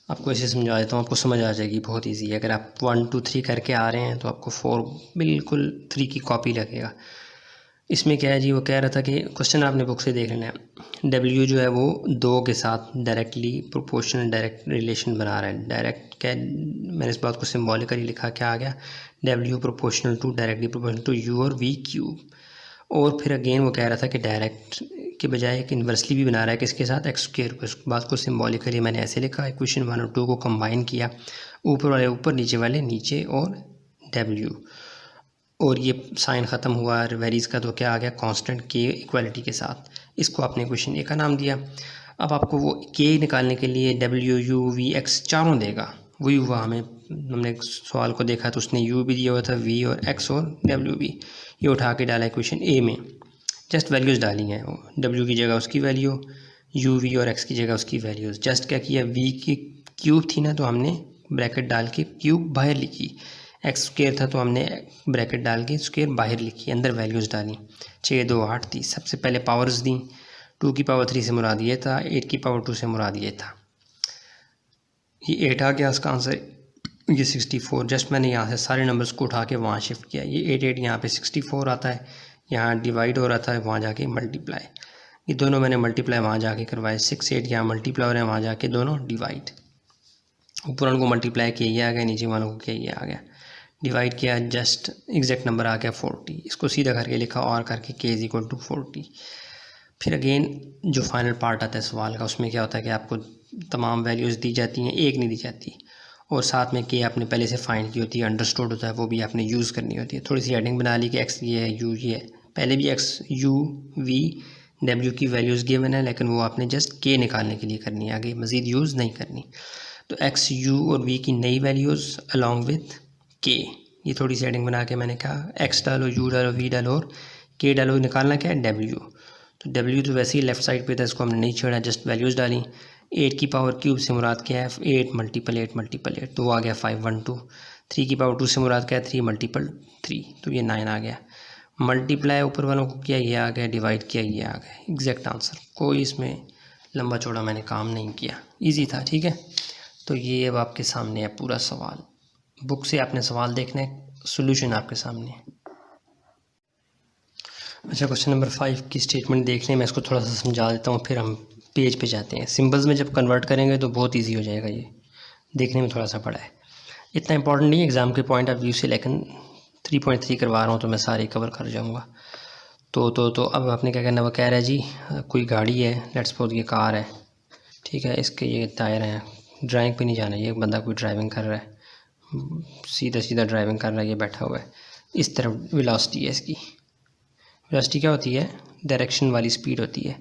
आपको ऐसे समझा देता हूँ, आपको समझ आ जाएगी, बहुत इजी है। अगर आप 1 2 3 करके आ रहे हैं तो आपको 4 बिल्कुल 3 की कॉपी लगेगा। इसमें क्या है जी, वो कह रहा था कि क्वेश्चन आपने बुक से देख लेना है। डब्ल्यू जो है वो 2 के साथ डायरेक्टली प्रोपोर्शनल डायरेक्ट रिलेशन बना रहा है। डायरेक्ट क्या, मैंने इस बात को सिम्बॉलिकली लिखा, क्या आ गया, W proportional to directly proportional to u और वी क्यूब। और फिर अगेन वो कह रहा था कि डायरेक्ट के बजाय एक इन्वर्सली भी बना रहा है किसके साथ, एक्स स्क्वायर। उस बात को सिम्बॉलिकली मैंने ऐसे लिखा, इक्वेशन 1 और 2 को कंबाइन किया, ऊपर वाले ऊपर, नीचे वाले नीचे, और डब्ल्यू, और ये साइन ख़त्म हुआ वेरीज का, तो क्या आ गया, कांस्टेंट के इक्वालिटी के साथ। इसको आपने क्वेश्चन ए का नाम दिया। अब आपको वो के निकालने के लिए डब्ल्यू यू वी एक्स चारों देगा, वही हुआ। हमने सवाल को देखा तो उसने यू भी दिया हुआ था, वी और एक्स और डब्ल्यू भी। ये उठा के डाला है क्वेश्चन ए में, जस्ट वैल्यूज़ डाली हैं। डब्ल्यू की जगह उसकी वैल्यू, यू वी और एक्स की जगह उसकी वैल्यूज़। जस्ट क्या किया, वी की क्यूब थी ना तो हमने ब्रैकेट डाल के क्यूब बाहर लिखी, एक्स स्क्वायर था तो हमने ब्रैकेट डाल के स्क्वायर बाहर लिखी, अंदर वैल्यूज़ डाली। 6 2 8 30। सबसे पहले पावर्स दी, 2 की पावर 3 से मुराद ये था, 8 की पावर 2 से मुराद ये था। ये 8 आ गया इसका आंसर, ये 64। जस्ट मैंने यहाँ से सारे नंबर्स को उठा के वहाँ शिफ्ट किया। ये 8 8 यहाँ पे 64 आता है, यहाँ डिवाइड हो रहा था, वहाँ जाके मल्टीप्लाई। ये दोनों मैंने मल्टीप्लाई वहाँ जाके करवाए। 6 8 यहाँ मल्टीप्लाई हो रहे हैं, वहाँ जाके दोनों डिवाइड। ऊपर वालों को मल्टीप्लाई किया ये आ गया, नीचे वालों को किया ये आ गया, डिवाइड किया, जस्ट एग्जैक्ट नंबर आ गया 40। इसको सीधा करके लिखा और करके के इज इक्वल टू 40। फिर अगेन जो फाइनल पार्ट आता है सवाल का, उसमें क्या होता है कि आपको तमाम वैल्यूज़ दी जाती हैं, एक नहीं दी जाती, और साथ में के आपने पहले से फाइंड की होती है, अंडरस्टूड होता है, वो भी आपने यूज़ करनी होती है। थोड़ी सी हेडिंग बना ली कि एक्स ये है, यू ये है, पहले भी एक्स यू वी डब्ल्यू की वैल्यूज़ गिवन है, लेकिन वो आपने जस्ट के निकालने के लिए करनी है, आगे मज़ीद यूज़ नहीं करनी। तो एक्स यू और वी की नई वैल्यूज़ अलॉन्ग विथ के, ये थोड़ी सी हेडिंग बना के मैंने कहा एक्स डालो, यू डालो, वी डालो और के डालो। निकालना क्या है, डब्ल्यू। तो डब्ल्यू तो वैसे ही लेफ्ट साइड पे था, इसको हमने नहीं छेड़ा, जस्ट वैल्यूज़ डाली। 8 की पावर क्यूब से मुराद क्या है, 8 मल्टीपल 8 मल्टीपल 8, तो वो आ गया 512। 3 की पावर 2 से मुराद क्या है, 3 मल्टीपल 3, तो ये 9 आ गया। मल्टीप्लाई ऊपर वालों को किया ये आ गया, डिवाइड किया ये आ गया, एग्जैक्ट आंसर। कोई इसमें लंबा चौड़ा मैंने काम नहीं किया, ईजी था, ठीक है। तो ये अब आपके सामने है पूरा सवाल, बुक से आपने सवाल देखना है, सोल्यूशन आपके सामने है। अच्छा, क्वेश्चन नंबर 5 की स्टेटमेंट देख लें, मैं इसको थोड़ा सा समझा देता हूँ, फिर हम पेज पे जाते हैं। सिंबल्स में जब कन्वर्ट करेंगे तो बहुत इजी हो जाएगा, ये देखने में थोड़ा सा बड़ा है, इतना इंपॉर्टेंट नहीं है एग्ज़ाम के पॉइंट ऑफ व्यू से, लेकिन 3.3 करवा रहा हूँ तो मैं सारे कवर कर जाऊँगा। तो अब आपने क्या करना, वो कह रहा है जी कोई गाड़ी है, लेट्स सपोज ये कार है, ठीक है, इसके ये टायर हैं, ड्राइविंग पे नहीं जाना, ये बंदा कोई ड्राइविंग कर रहा है, सीधा सीधा ड्राइविंग कर रहा है, ये बैठा हुआ है, इस तरफ वेलोसिटी है इसकी। वेलोसिटी क्या होती है, डायरेक्शन वाली स्पीड होती है।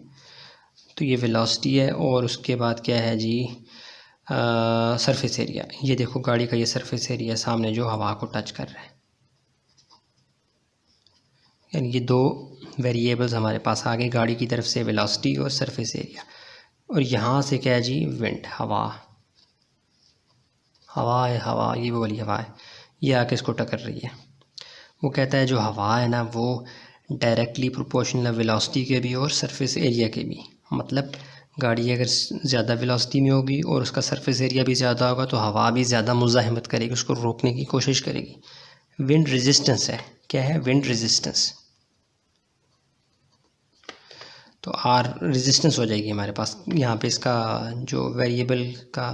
तो ये वेलोसिटी है, और उसके बाद क्या है जी, सरफेस एरिया। ये देखो गाड़ी का ये सरफेस एरिया सामने जो हवा को टच कर रहा है, यानी ये दो वेरिएबल्स हमारे पास आ गए, गाड़ी की तरफ से वेलोसिटी और सरफेस एरिया, और यहाँ से क्या है जी, विंड, हवा है, हवा ये वो वाली हवा है, ये आके इसको टक्कर रही है। वो कहता है जो हवा है ना वो डायरेक्टली प्रोपोर्शनल है वेलोसिटी के भी और सरफेस एरिया के भी। मतलब गाड़ी अगर ज़्यादा वेलोसिटी में होगी और उसका सरफेस एरिया भी ज़्यादा होगा तो हवा भी ज़्यादा मुज़ाहमत करेगी, उसको रोकने की कोशिश करेगी। विंड रेजिस्टेंस है, क्या है, विंड रेजिस्टेंस। तो आर रेजिस्टेंस हो जाएगी हमारे पास यहाँ पे, इसका जो वेरिएबल का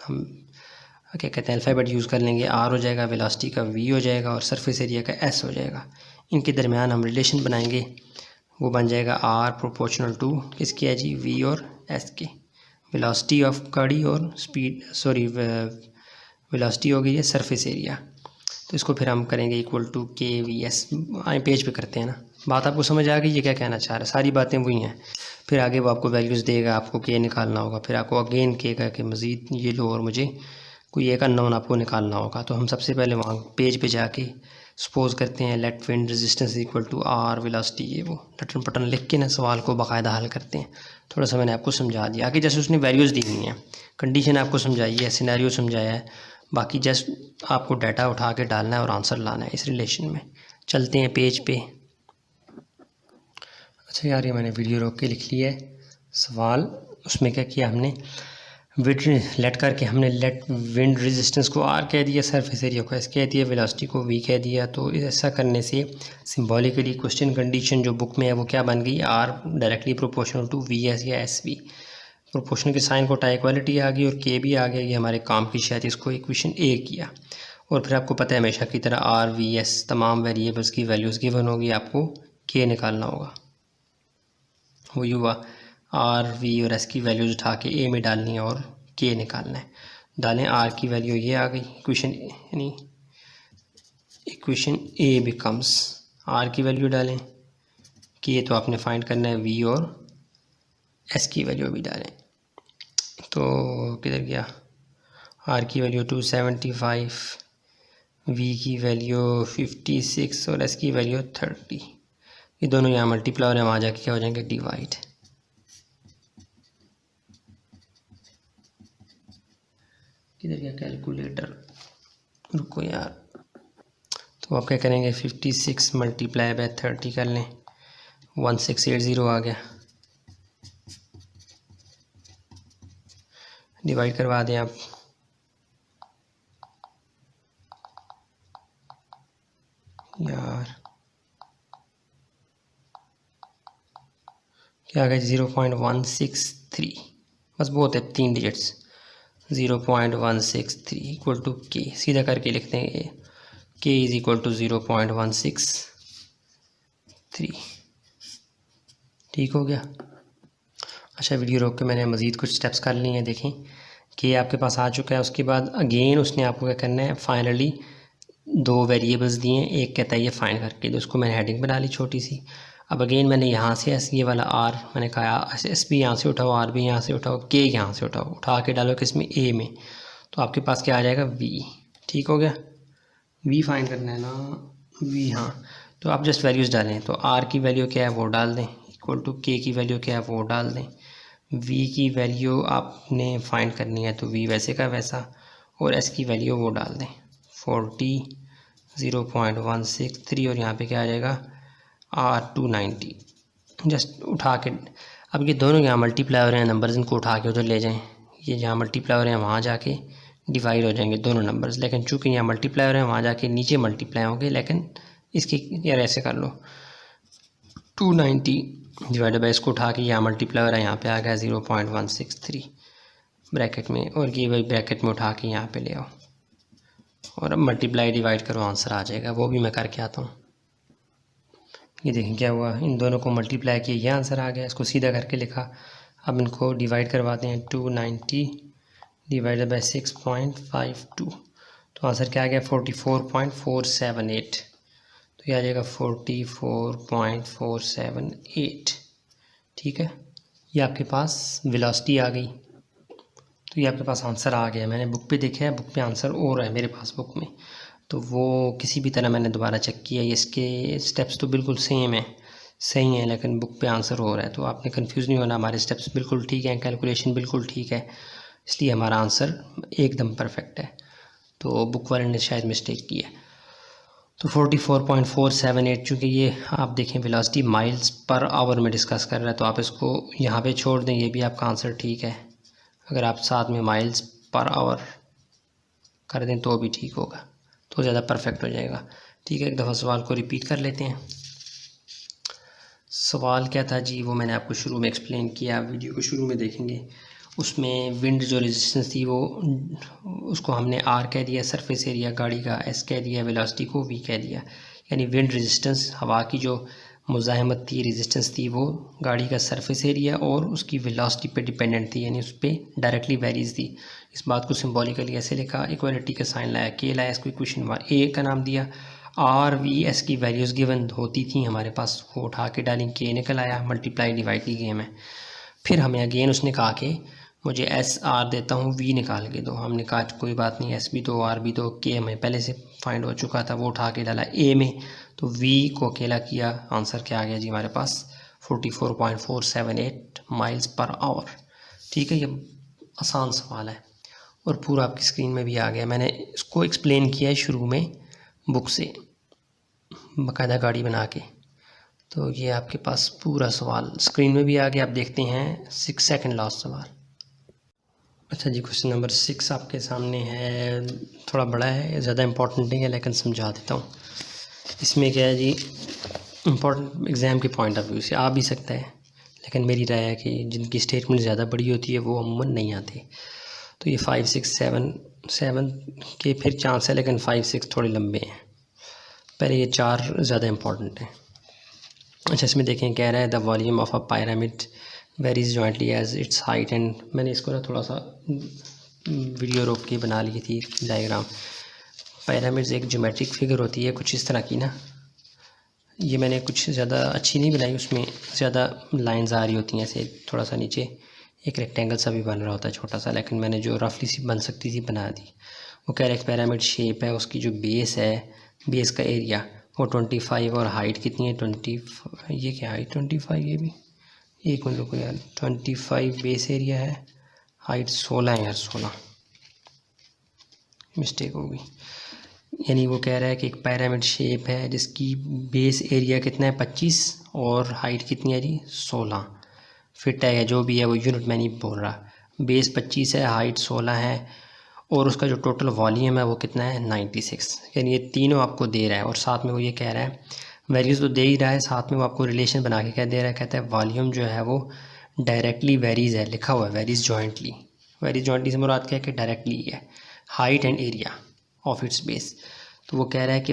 हम क्या कहते हैं अल्फ़ाबेट यूज़ कर लेंगे, आर हो जाएगा, वेलोसिटी का वी हो जाएगा और सरफेस एरिया का एस हो जाएगा। इनके दरमियान हम रिलेशन बनाएंगे, वो बन जाएगा आर प्रोपोर्शनल टू किसके है जी, वी और एस के। वेलोसिटी ऑफ गाड़ी और स्पीड, सॉरी वेलोसिटी हो गई है सरफेस एरिया, तो इसको फिर हम करेंगे इक्वल टू के वी एस। आए पेज पे करते हैं ना, बात आपको समझ आ गई, ये क्या कहना चाह रहा है, सारी बातें वही हैं। फिर आगे वो आपको वैल्यूज़ देगा, आपको के निकालना होगा, फिर आपको अगेन के का कि मज़ीद ये लो और मुझे कोई एक अननोन आपको निकालना होगा। तो हम सबसे पहले वहाँ पेज पे जाके सपोज करते हैं let wind resistance equal to r velocity, ये वो लटन पटन लिख के ना सवाल को बाकायदा हल करते हैं। थोड़ा सा मैंने आपको समझा दिया, आगे जैसे उसने वैल्यूज़ दी हुई हैं, कंडीशन आपको समझाई है, सिनेरियो समझाया है, बाकी जस्ट आपको डाटा उठा के डालना है और आंसर लाना है इस रिलेशन में। चलते हैं पेज पे। अच्छा यार, ये मैंने वीडियो रोक के लिख लिया है सवाल, उसमें क्या किया हमने, विंड लेट करके हमने लेट विंड रेजिस्टेंस को आर कह दिया, सरफेस एरिया को एस कह दिया, वेलोसिटी को वी कह दिया। तो ऐसा करने से सिंबॉलिकली क्वेश्चन कंडीशन जो बुक में है वो क्या बन गई, r directly proportional to v s या एस वी। प्रोपोर्शनल के साइन को टाई इक्वालिटी आ गई और के भी आ गया। ये हमारे काम की शायद इसको इक्वेशन ए किया। और फिर आपको पता है हमेशा की तरह आर वी एस तमाम वेरिएबल्स की वैल्यूज़ गिवन होगी, आपको के निकालना होगा। वो युवा आर वी और एस की वैल्यूज़ उठा के ए में डालनी है और के निकालना है। डालें आर की वैल्यू ये आ गई इक्वेशन, यानी इक्वेशन ए बिकम्स, आर की वैल्यू डालें, के तो आपने फाइंड करना है, वी और एस की वैल्यू भी डालें। तो किधर गया, आर की वैल्यू 275, वी की वैल्यू 56 और एस की वैल्यू 30। ये दोनों यहाँ मल्टीप्लाई और वहाँ जाके क्या हो जाएंगे, डिवाइड। किधर गया कैलकुलेटर, रुको यार। तो आप क्या करेंगे, 56 मल्टीप्लाई बाय 30 कर लें, 1680 आ गया। डिवाइड करवा दें आप, यार क्या आ गया, 0.163, बस बहुत है 3 डिजिट्स, 0.163 इक्वल टू के। सीधा करके लिखते हैं के इज़ इक्वल टू 0.163। ठीक हो गया। अच्छा, वीडियो रोक के मैंने मज़ीद कुछ स्टेप्स कर लिए हैं। देखें कि आपके पास आ चुका है। उसके बाद अगेन उसने आपको क्या करना है, फाइनली 2 वेरिएबल्स दिए हैं, एक कहता है ये फाइंड करके, तो उसको मैंने हेडिंग बना ली छोटी सी। अब अगेन मैंने यहाँ से ये वाला आर मैंने कहा एस भी यहाँ से उठाओ, आर भी यहाँ से उठाओ, के यहाँ से उठाओ, उठा के डालो किसमें, ए में। तो आपके पास क्या आ जाएगा, वी। ठीक हो गया, वी फाइंड करना है ना, वी। हाँ, तो आप जस्ट वैल्यूज़ डालें। तो आर की वैल्यू क्या है वो डाल दें, इक्वल टू के की वैल्यू क्या है वो डाल दें। वी की वैल्यू आपने फाइंड करनी है तो वी वैसे का वैसा, और एस की वैल्यू वो डाल दें 40, 0.163 और यहाँ पे क्या आ जाएगा R290। जस्ट उठा के, अब ये दोनों यहाँ मल्टीप्लाई हो रहे हैं नंबर्स, इनको उठा के उधर ले जाएं। ये जहाँ मल्टीप्लाई हो रहे हैं वहाँ जाके डिवाइड हो जाएंगे दोनों नंबर्स, लेकिन चूँकि यहाँ मल्टीप्लाई हो रहे हैं वहाँ जाके नीचे मल्टीप्लाई होंगे। लेकिन इसकी यार ऐसे कर लो, 290 डिवाइड बाई, इसको उठा के यहाँ मल्टीप्लाई हो रहा है, यहाँ पे आ गया 0.163 ब्रैकेट में, और ये वही ब्रैकेट में उठा के यहाँ पे ले आओ और अब मल्टीप्लाई डिवाइड करो, आंसर आ जाएगा। वो भी मैं करके आता हूँ। ये देखें क्या हुआ, इन दोनों को मल्टीप्लाई किया, ये आंसर आ गया। इसको सीधा करके लिखा। अब इनको डिवाइड करवाते हैं, 290 डिवाइडेड बाई 6.52, तो आंसर क्या आ गया 44.478। तो ये आ जाएगा 44.478। ठीक है, ये आपके पास वेलोसिटी आ गई। तो ये आपके पास आंसर आ गया। मैंने बुक पे देखा है, बुक पे आंसर और है मेरे पास बुक में, तो वो किसी भी तरह मैंने दोबारा चेक किया। इसके स्टेप्स तो बिल्कुल सेम है, सही है, लेकिन बुक पे आंसर हो रहा है। तो आपने कंफ्यूज नहीं होना, हमारे स्टेप्स बिल्कुल ठीक हैं, कैलकुलेशन बिल्कुल ठीक है, इसलिए हमारा आंसर एकदम परफेक्ट है। तो बुक वाले ने शायद मिस्टेक की है। तो 44.478, चूँकि ये आप देखें वेलोसिटी माइल्स पर आवर में डिस्कस कर रहा है, तो आप इसको यहाँ पे छोड़ दें, ये भी आपका आंसर ठीक है। अगर आप साथ में माइल्स पर आवर कर दें तो भी ठीक होगा, तो ज़्यादा परफेक्ट हो जाएगा। ठीक है, एक दफ़ा सवाल को रिपीट कर लेते हैं। सवाल क्या था जी, वो मैंने आपको शुरू में एक्सप्लेन किया, वीडियो को शुरू में देखेंगे। उसमें विंड जो रेजिस्टेंस थी वो, उसको हमने आर कह दिया, सरफेस एरिया गाड़ी का एस कह दिया, वेलोसिटी को वी कह दिया। यानी विंड रेजिस्टेंस, हवा की जो मुज़ाहमत थी, रेजिस्टेंस थी, वो गाड़ी का सरफेस एरिया और उसकी वेलोसिटी पे डिपेंडेंट थी, यानी उस पर डायरेक्टली वेरीज थी। इस बात को सिंबॉलिकली ऐसे लिखा, इक्वालिटी का साइन लाया, के लाया, इसको इक्वेशन ए का नाम दिया। आर वी एस की वैल्यूज़ गिवन होती थी हमारे पास, वो उठा के डाली, के निकल आया, मल्टीप्लाई डिवाइड की गेम है। फिर हमें अगेन उसने कहा कि मुझे एस आर देता हूँ, वी निकाल के दो। हमने कहा कोई बात नहीं, एस भी दो, आर भी दो, के हमें पहले से फाइंड हो चुका था, वो उठा के डाला ए में, तो वी को अकेला किया। आंसर क्या आ गया जी हमारे पास, 44.478 माइल्स पर आवर। ठीक है, ये आसान सवाल है और पूरा आपकी स्क्रीन में भी आ गया। मैंने इसको एक्सप्लेन किया है शुरू में बुक से, बाकायदा गाड़ी बना के। तो ये आपके पास पूरा सवाल स्क्रीन में भी आ गया, आप देखते हैं 6 सेकंड लास्ट सवाल। अच्छा जी, क्वेश्चन नंबर 6 आपके सामने है। थोड़ा बड़ा है, ज़्यादा इम्पोर्टेंट नहीं है, लेकिन समझा देता हूँ। इसमें क्या है जी, इम्पोर्टेंट एग्ज़ाम के पॉइंट ऑफ व्यू से आ भी सकता है, लेकिन मेरी राय है कि जिनकी स्टेटमेंट ज़्यादा बड़ी होती है वो अमूमन नहीं आती। तो ये 5 6 7 के फिर चांस है, लेकिन 5 6 थोड़े लंबे हैं। पहले ये 4 ज़्यादा इम्पोर्टेंट हैं। अच्छा, इसमें देखें, कह रहा है the volume of a pyramid varies jointly as its height and, मैंने इसको ना थोड़ा सा वीडियो रोक के बना ली थी डायग्राम। पिरामिड्स एक ज्योमेट्रिक फिगर होती है कुछ इस तरह की ना, ये मैंने कुछ ज़्यादा अच्छी नहीं बनाई, उसमें ज़्यादा लाइंस आ रही होती हैं ऐसे, थोड़ा सा नीचे एक रेक्टेंगल सा भी बन रहा होता है छोटा सा, लेकिन मैंने जो रफली सी बन सकती थी बना दी। वो कह रहा है एक पिरामिड शेप है, उसकी जो बेस है, बेस का एरिया वो 25 और हाइट कितनी है 20, ये क्या हाइट 25, ये भी एक मिनट रुको यार, 25 बेस एरिया है, हाइट 16 है यार, 16 मिस्टेक होगी। यानी वो कह रहा है कि एक पिरामिड शेप है जिसकी बेस एरिया कितना है 25 और हाइट कितनी है जी 16। फिट है या जो भी है, वो यूनिट में नहीं बोल रहा। बेस 25 है, हाइट 16 है, और उसका जो टोटल वॉल्यूम है वो कितना है 96। यानी ये तीनों आपको दे रहा है, और साथ में वो ये कह रहा है वैल्यूज़ तो दे ही रहा है, साथ में वो आपको रिलेशन बना के क्या दे रहा है, कहता है वॉल्यूम जो है वो डायरेक्टली वेरीज है, लिखा हुआ है वेरीज जॉइंटली। वेरीज जॉइंटली से मुराद क्या है कि डायरेक्टली है height and area of its base. तो वो कह रहा है कि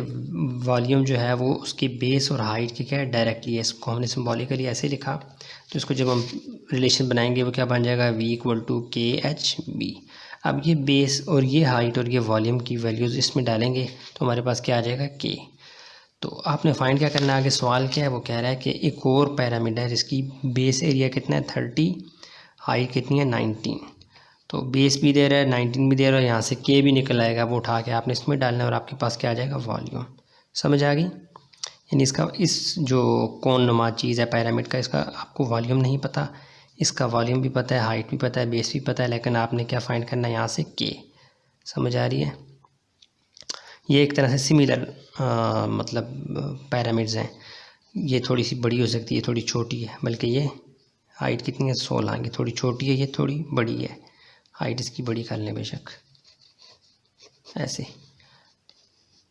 वॉल्यूम जो है वो उसकी बेस और हाइट की क्या है डायरेक्टली है। इसको हमने सिम्बॉलिकली ऐसे लिखा, तो इसको जब हम रिलेशन बनाएंगे वो क्या बन जाएगा, V=KHB। अब ये बेस और ये हाइट और ये वॉल्यूम की वैल्यूज़ इसमें डालेंगे तो हमारे पास क्या आ जाएगा K। तो आपने फाइंड क्या करना है, आगे सवाल क्या है, वो कह रहा है कि एक और पिरामिड है जिसकी बेस एरिया कितना है 30, हाइट कितनी है 19। तो बेस भी दे रहा है, 19 भी दे रहा है, यहाँ से K भी निकल आएगा, वो उठा के आपने इसमें डालना है और आपके पास क्या आ जाएगा वॉल्यूम। समझ आ गई। यानी इसका इस जो कौन नुमा चीज़ है पिरामिड का, इसका आपको वॉल्यूम नहीं पता, इसका वॉल्यूम भी पता है, हाइट भी पता है, बेस भी पता है, लेकिन आपने क्या फाइंड करना है यहाँ से K। समझ आ रही है। ये एक तरह से सिमिलर मतलब पिरामिड्स हैं। ये थोड़ी सी बड़ी हो सकती है, थोड़ी छोटी है, बल्कि ये हाइट कितनी है 16, ये थोड़ी छोटी है, ये थोड़ी बड़ी है, हाइट इसकी बड़ी कर लें बेशक, ऐसे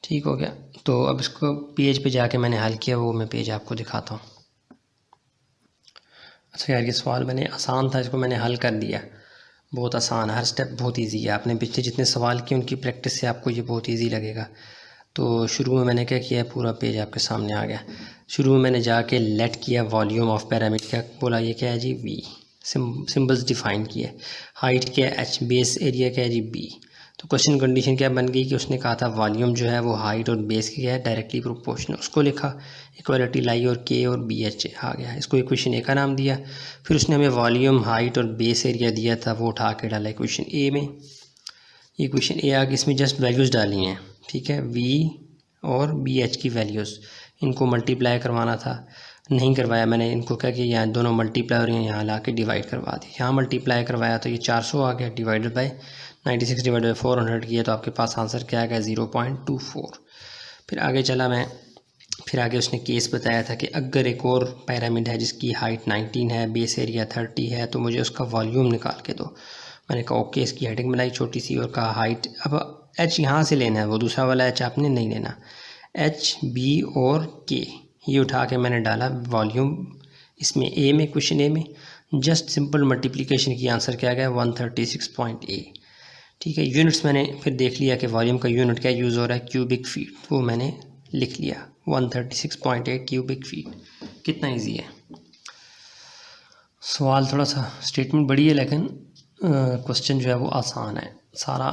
ठीक हो गया। तो अब इसको पेज पे जाके मैंने हल किया, वो मैं पेज आपको दिखाता हूँ। अच्छा यार, ये सवाल मैंने आसान था, इसको मैंने हल कर दिया, बहुत आसान, हर स्टेप बहुत इजी है। आपने पिछले जितने सवाल किए उनकी प्रैक्टिस से आपको ये बहुत इजी लगेगा। तो शुरू में मैंने क्या किया, पूरा पेज आपके सामने आ गया। शुरू में मैंने जाके लेट किया वॉल्यूम ऑफ पिरामिड, क्या बोला, ये क्या है जी V, सिंबल्स डिफाइन किए। हाइट क्या है H, बेस एरिया क्या है जी B। तो क्वेश्चन कंडीशन क्या बन गई कि उसने कहा था वॉल्यूम जो है वो हाइट और बेस की क्या है डायरेक्टली प्रोपोर्शनल, उसको लिखा, इक्वालिटी लाई और K और BH आ गया, इसको इक्वेशन A का नाम दिया। फिर उसने हमें वॉल्यूम, हाइट और बेस एरिया दिया था, वो उठा के डाला इक्वेशन A में। इक्वेशन A आगे इसमें जस्ट वैल्यूज़ डाली हैं, ठीक है, V और BH की वैल्यूज़, इनको मल्टीप्लाई करवाना था, नहीं करवाया मैंने, इनको क्या किया, यहाँ दोनों मल्टीप्लाई और यहाँ ला के डिवाइड करवा दी। यहाँ मल्टीप्लाई करवाया तो ये 400 आ गया, डिवाइडेड बाय 96 डिवाइडेड बाय 400 किया, तो आपके पास आंसर क्या आ गया 0.24। फिर आगे चला मैं, फिर आगे उसने केस बताया था कि अगर एक और पिरामिड है जिसकी हाइट 19 है, बेस एरिया 30 है, तो मुझे उसका वॉल्यूम निकाल के दो। मैंने कहा ओके, इसकी हेडिंग बनाई छोटी सी और कहा हाइट, अब H यहाँ से लेना है, वो दूसरा वाला H आपने नहीं लेना, H, B और K ये उठा के मैंने डाला वॉल्यूम इसमें A में, क्वेश्चन A में, जस्ट सिंपल मल्टीप्लिकेशन की आंसर क्या गया 136.8। ठीक है, यूनिट्स मैंने फिर देख लिया कि वॉल्यूम का यूनिट क्या यूज़ हो रहा है, क्यूबिक फीट, वो मैंने लिख लिया 136.8 क्यूबिक फीट। कितना इजी है सवाल, थोड़ा सा स्टेटमेंट बड़ी है लेकिन क्वेश्चन जो है वो आसान है। सारा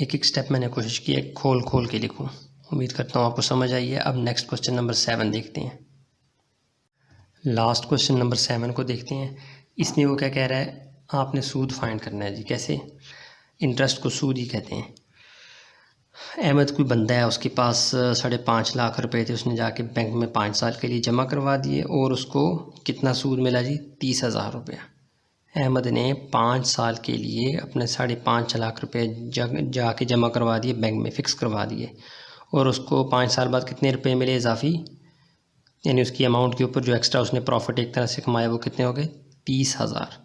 एक एक स्टेप मैंने कोशिश की है खोल खोल के लिखूं, उम्मीद करता हूँ आपको समझ आई है। अब नेक्स्ट क्वेश्चन नंबर 7 देखते हैं, लास्ट क्वेश्चन नंबर 7 को देखते हैं। इसमें वो क्या कह रहा है, आपने सूद फाइंड करना है जी। कैसे, इंटरेस्ट को सूद ही कहते हैं। अहमद कोई बंदा है, उसके पास 5.5 लाख रुपए थे, उसने जाके बैंक में 5 साल के लिए जमा करवा दिए और उसको कितना सूद मिला जी 30,000 रुपया। अहमद ने 5 साल के लिए अपने 5.5 लाख रुपए जाके जमा करवा दिए, बैंक में फ़िक्स करवा दिए, और उसको 5 साल बाद कितने रुपए मिले इजाफी, यानी उसकी अमाउंट के ऊपर जो एक्स्ट्रा उसने प्रॉफिट एक तरह से कमाया वो कितने हो गए 30,000।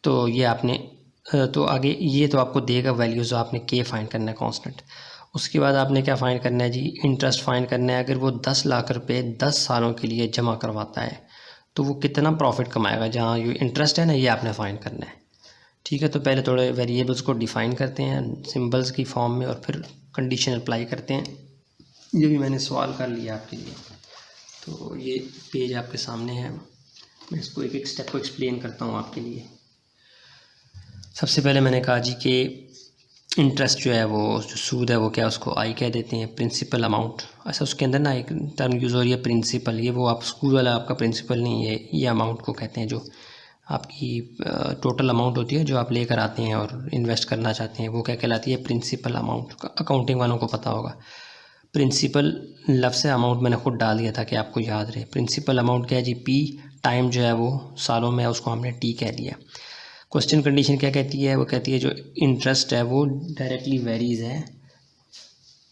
तो ये आपने तो आगे ये तो आपको देगा वैल्यूज़, आपने के फाइंड करना है कांस्टेंट। उसके बाद आपने क्या फ़ाइंड करना है जी, इंटरेस्ट फाइंड करना है। अगर वो 10 लाख रुपए 10 सालों के लिए जमा करवाता है तो वो कितना प्रॉफिट कमाएगा, जहाँ ये इंटरेस्ट है ना, ये आपने फाइंड करना है। ठीक है, तो पहले थोड़े वेरिएबल्स को डिफ़ाइन करते हैं सिंबल्स की फॉर्म में और फिर कंडीशन अप्लाई करते हैं। ये भी मैंने सवाल कर लिया आपके लिए। तो ये पेज आपके सामने है, मैं इसको एक एक स्टेप को एक्सप्लेन करता हूँ आपके लिए। सबसे पहले मैंने कहा जी कि इंटरेस्ट जो है वो, जो सूद है वो क्या, उसको आई कह देते हैं, प्रिंसिपल अमाउंट। अच्छा, उसके अंदर ना एक टर्म यूज़ हो रही है प्रिंसिपल, ये वो आप स्कूल वाला आपका प्रिंसिपल नहीं है, ये अमाउंट को कहते हैं जो आपकी टोटल अमाउंट होती है जो आप लेकर आते हैं और इन्वेस्ट करना चाहते हैं, वो क्या कहलाती है, प्रिंसिपल अमाउंट। अकाउंटिंग वालों को पता होगा। प्रिंसिपल लफ्ज़ से अमाउंट मैंने खुद डाल दिया था कि आपको याद रहे। प्रिंसिपल अमाउंट क्या है जी, पी, टाइम जो है वो सालों में है, उसको हमने टी कह दिया। क्वेश्चन कंडीशन क्या कहती है, वो कहती है जो इंटरेस्ट है वो डायरेक्टली वेरीज है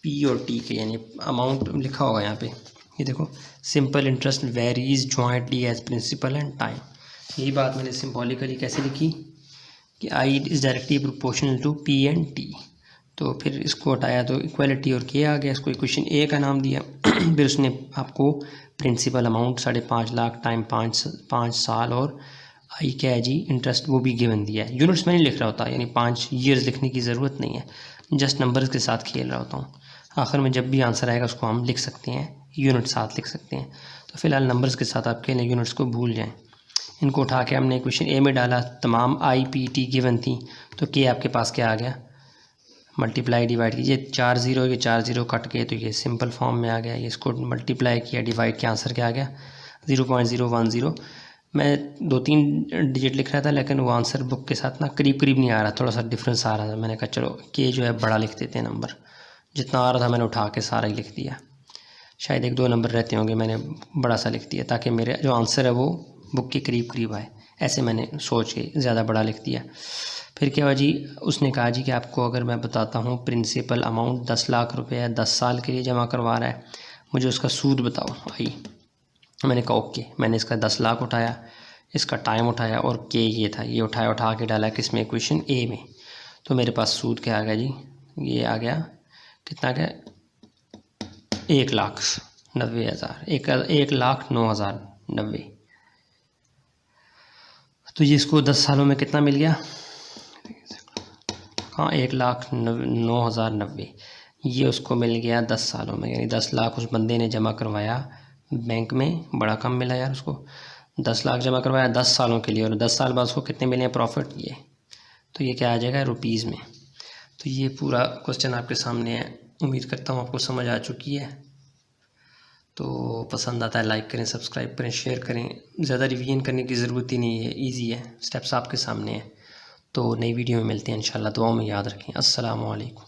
पी और टी के, यानी अमाउंट लिखा होगा यहाँ पे, ये देखो, simple interest varies jointly as principal and time. यही बात मैंने सिंबॉलिकली कैसे लिखी कि I is directly proportional to P and T. तो फिर इसको हटाया तो इक्वलिटी और के आ गया, इसको इक्वेशन ए का नाम दिया। फिर उसने आपको प्रिंसिपल अमाउंट 5.5 लाख टाइम 5 साल और आई क्या है जी, इंटरेस्ट, वो भी गिवन दिया है। यूनिट्स में नहीं लिख रहा होता, यानी 5 ईयर्स लिखने की ज़रूरत नहीं है, जस्ट नंबर्स के साथ खेल रहा होता हूँ। आखिर में जब भी आंसर आएगा उसको हम लिख सकते हैं, यूनिट साथ लिख सकते हैं। तो फिलहाल नंबर्स के साथ आप खेलें, यूनिट्स को भूल जाएँ। इनको उठा के हमने क्वेश्चन ए में डाला, तमाम आई पी टी गिवन थी, तो के आपके पास क्या आ गया, मल्टीप्लाई डिवाइड कीजिए, 4 0, ये 4 0 कट के तो ये सिंपल फॉर्म में आ गया। ये इसको मल्टीप्लाई किया, डिवाइड किया, आंसर क्या आ गया, 0.010। मैं 2-3 डिजिट लिख रहा था लेकिन वो आंसर बुक के साथ ना करीब करीब नहीं आ रहा, थोड़ा सा डिफरेंस आ रहा था। मैंने कहा चलो के जो है बड़ा लिख देते हैं, नंबर जितना आ रहा था मैंने उठा के सारा ही लिख दिया। शायद 1-2 नंबर रहते होंगे, मैंने बड़ा सा लिख दिया ताकि मेरे जो आंसर है वो बुक के करीब करीब आए, ऐसे मैंने सोच के ज़्यादा बड़ा लिख दिया। फिर क्या हुआ जी, उसने कहा जी कि आपको अगर मैं बताता हूँ प्रिंसिपल अमाउंट 10 लाख रुपए है, 10 साल के लिए जमा करवा रहा है, मुझे उसका सूद बताओ आई। मैंने कहा ओके, मैंने इसका 10 लाख उठाया, इसका टाइम उठाया और के ये था, ये उठाया, उठा के डाला किसमें, इक्वेशन ए में। तो मेरे पास सूद क्या आ गया जी, ये आ गया, कितना गया, 1,90,000, 1,09,090। तो ये इसको 10 सालों में कितना मिल गया, हाँ 1,09,090। ये उसको मिल गया 10 सालों में, यानी 10 लाख उस बंदे ने जमा करवाया बैंक में, बड़ा कम मिला यार उसको, 10 लाख जमा करवाया 10 सालों के लिए, और 10 साल बाद उसको कितने मिले प्रॉफिट, ये तो ये क्या आ जाएगा रुपीज़ में। तो ये पूरा क्वेश्चन आपके सामने है, उम्मीद करता हूँ आपको समझ आ चुकी है। तो पसंद आता है लाइक करें, सब्सक्राइब करें, शेयर करें। ज़्यादा रिवीजन करने की ज़रूरत ही नहीं है, ईजी है, स्टेप्स आपके सामने हैं। तो नई वीडियो में मिलते हैं इंशाल्लाह, दुआओं में याद रखें। अस्सलामु अलैकुम।